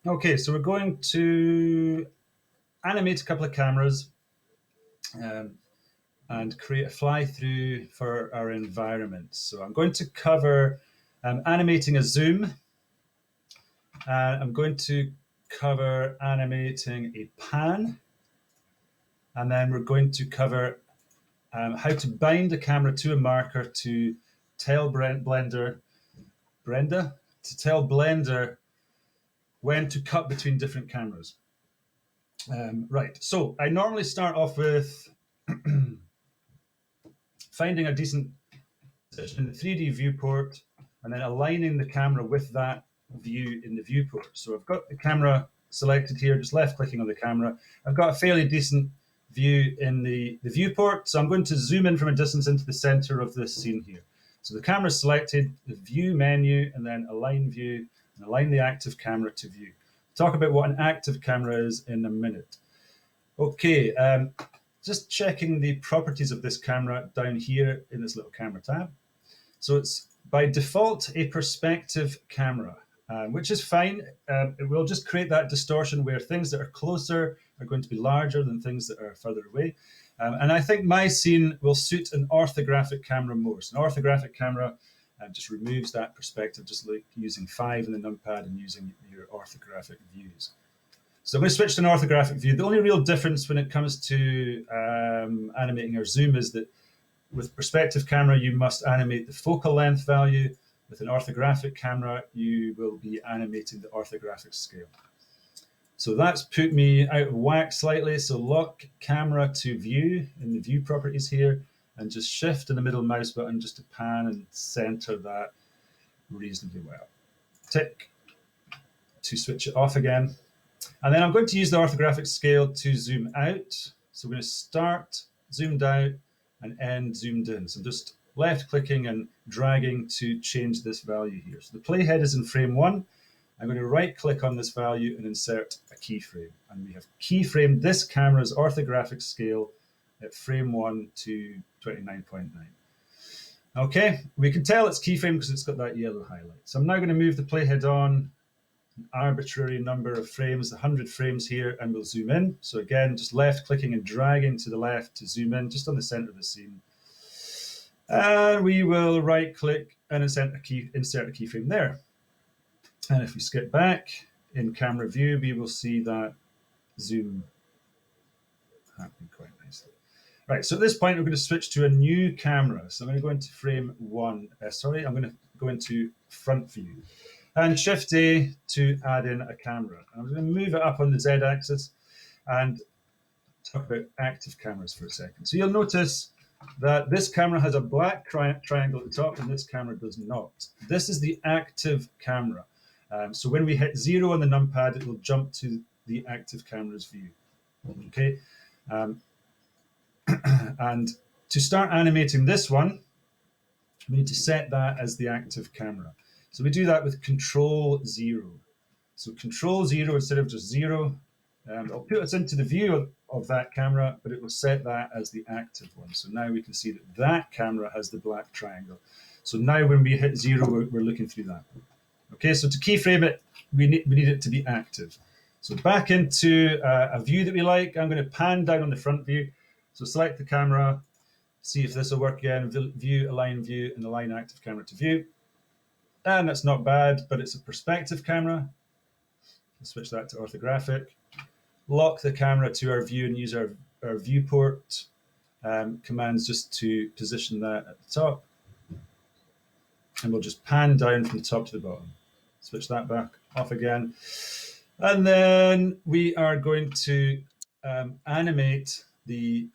Okay, so we're going to animate a couple of cameras um, and create a fly-through for our environment. So I'm going to cover animating a zoom. I'm going to cover animating a pan. And then we're going to cover how to bind a camera to a marker to tell Brenda, to tell Blender when to cut between different cameras. Right, so I normally start off with finding a decent position in the 3D viewport and then aligning the camera with that view in the viewport. So I've got the camera selected here, just left clicking on the camera. I've got a fairly decent view in the viewport. So I'm going to zoom in from a distance into the center of this scene here. So the camera is selected, the view menu, and then align view, and align the active camera to view. Talk about what an active camera is in a minute. Okay, just checking the properties of this camera down here in this little camera tab. So it's by default a perspective camera, which is fine. It will just create that distortion where things that are closer are going to be larger than things that are further away. And I think my scene will suit an orthographic camera more. So an orthographic camera just removes that perspective, just like using 5 in the numpad and using your orthographic views. So I'm going to switch to an orthographic view. The only real difference when it comes to animating our zoom is that with perspective camera, you must animate the focal length value. With an orthographic camera, you will be animating the orthographic scale. So that's put me out of whack slightly. So lock camera to view in the view properties here, and just shift in the middle mouse button just to pan and center that reasonably well. Tick to switch it off again. And then I'm going to use the orthographic scale to zoom out. So we're going to start zoomed out and end zoomed in. So I'm just left clicking and dragging to change this value here. So the playhead is in frame 1. I'm going to right click on this value and insert a keyframe. And we have keyframed this camera's orthographic scale at frame 1 to 29.9. Okay, we can tell it's keyframe because it's got that yellow highlight. So I'm now going to move the playhead on an arbitrary number of frames, 100 frames here, and we'll zoom in. So again, just left clicking and dragging to the left to zoom in, just on the center of the scene. And we will right click and insert a keyframe there. And if we skip back in camera view, we will see that zoom happening quite nicely. Right, so at this point, we're going to switch to a new camera. So I'm going to go into frame 1. I'm going to go into front view. And Shift A to add in a camera. I'm going to move it up on the Z axis and talk about active cameras for a second. So you'll notice that this camera has a black triangle at the top and this camera does not. This is the active camera. So when we hit 0 on the numpad, it will jump to the active camera's view. Okay. And to start animating this one, we need to set that as the active camera. So we do that with Control 0. So Control 0 instead of just 0. It'll put us into the view of that camera, but it will set that as the active one. So now we can see that that camera has the black triangle. So now when we hit 0, we're looking through that. Okay, so to keyframe it, we need it to be active. So back into a view that we like, I'm going to pan down on the front view. So select the camera, see if this will work again, view, and align active camera to view. And that's not bad, but it's a perspective camera. We'll switch that to orthographic. Lock the camera to our view and use our viewport commands just to position that at the top. And we'll just pan down from the top to the bottom. Switch that back off again. And then we are going to animate the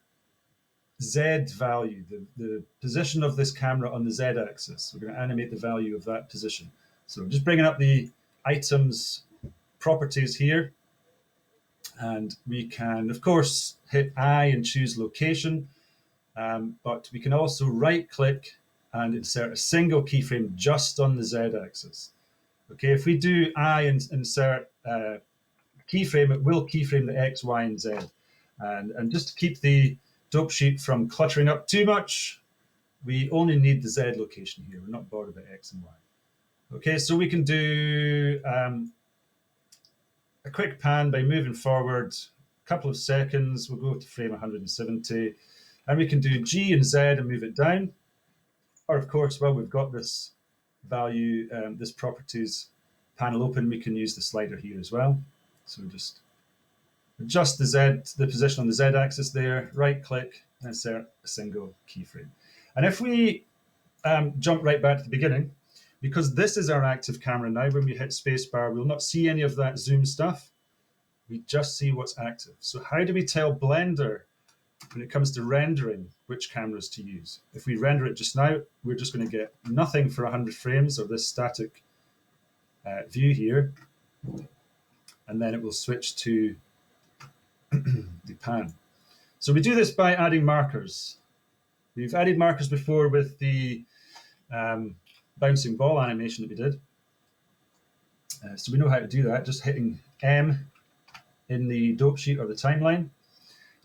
Z value, the position of this camera on the Z axis. We're going to animate the value of that position. So I'm just bringing up the items properties here. And we can, of course, hit I and choose location. But we can also right click and insert a single keyframe just on the Z axis. Okay, if we do I and insert keyframe, it will keyframe the X, Y, and Z. And just to keep the dope sheet from cluttering up too much, we only need the Z location here. We're not bothered about X and Y. Okay, so we can do a quick pan by moving forward a couple of seconds. We'll go to frame 170, and we can do G and Z and move it down. Or of course, well, we've got this value, this properties panel open, we can use the slider here as well. So we just adjust the position on the Z axis there, right click, and insert a single keyframe. And if we jump right back to the beginning, because this is our active camera now, when we hit spacebar, we'll not see any of that zoom stuff. We just see what's active. So how do we tell Blender, when it comes to rendering, which cameras to use? If we render it just now, we're just going to get nothing for 100 frames, or this static view here. And then it will switch to the pan. So we do this by adding markers. We've added markers before with the bouncing ball animation that we did. So we know how to do that, just hitting M in the dope sheet or the timeline.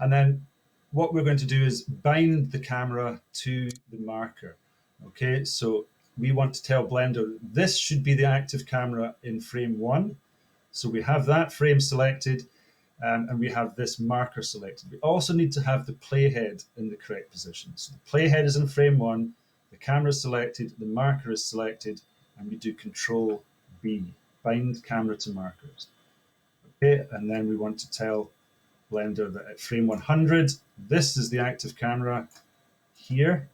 And then what we're going to do is bind the camera to the marker. Okay, so we want to tell Blender this should be the active camera in frame 1. So we have that frame selected, and we have this marker selected. We also need to have the playhead in the correct position. So the playhead is in frame 1, the camera is selected, the marker is selected, and we do Control B, bind camera to markers. Okay, and then we want to tell Blender that at frame 100, this is the active camera here.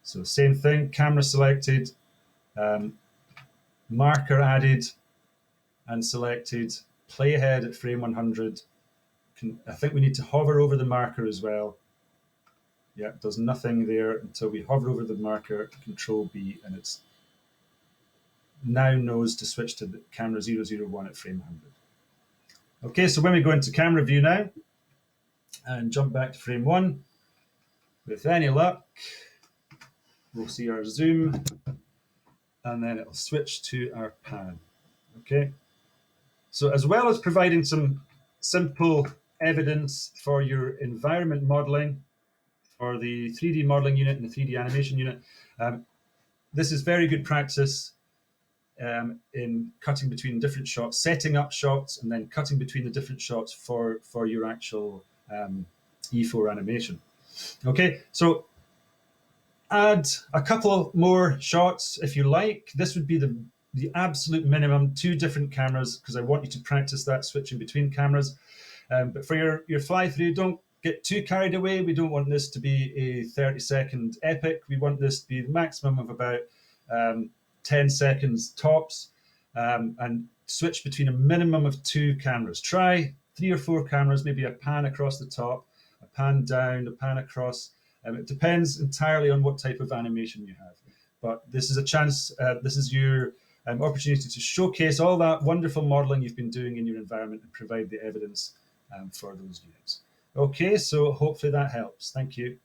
So same thing, camera selected, marker added and selected, playhead at frame 100. I think we need to hover over the marker as well. Yeah, it does nothing there until we hover over the marker, Control B, and it's now knows to switch to the camera 001 at frame 100. Okay, so when we go into camera view now and jump back to frame 1, with any luck, we'll see our zoom, and then it'll switch to our pan. Okay, so as well as providing some simple evidence for your environment modeling, for the 3D modeling unit and the 3D animation unit, this is very good practice in cutting between different shots, setting up shots, and then cutting between the different shots for your actual E4 animation. Okay, so add a couple more shots if you like. This would be the absolute minimum, 2 different cameras, because I want you to practice that switching between cameras. But for your fly through, don't get too carried away. We don't want this to be a 30-second epic. We want this to be the maximum of about 10 seconds tops, and switch between a minimum of 2 cameras. Try 3 or 4 cameras, maybe a pan across the top, a pan down, a pan across. It depends entirely on what type of animation you have. But this is a chance, this is your opportunity to showcase all that wonderful modeling you've been doing in your environment and provide the evidence for those units. Okay, so hopefully that helps. Thank you.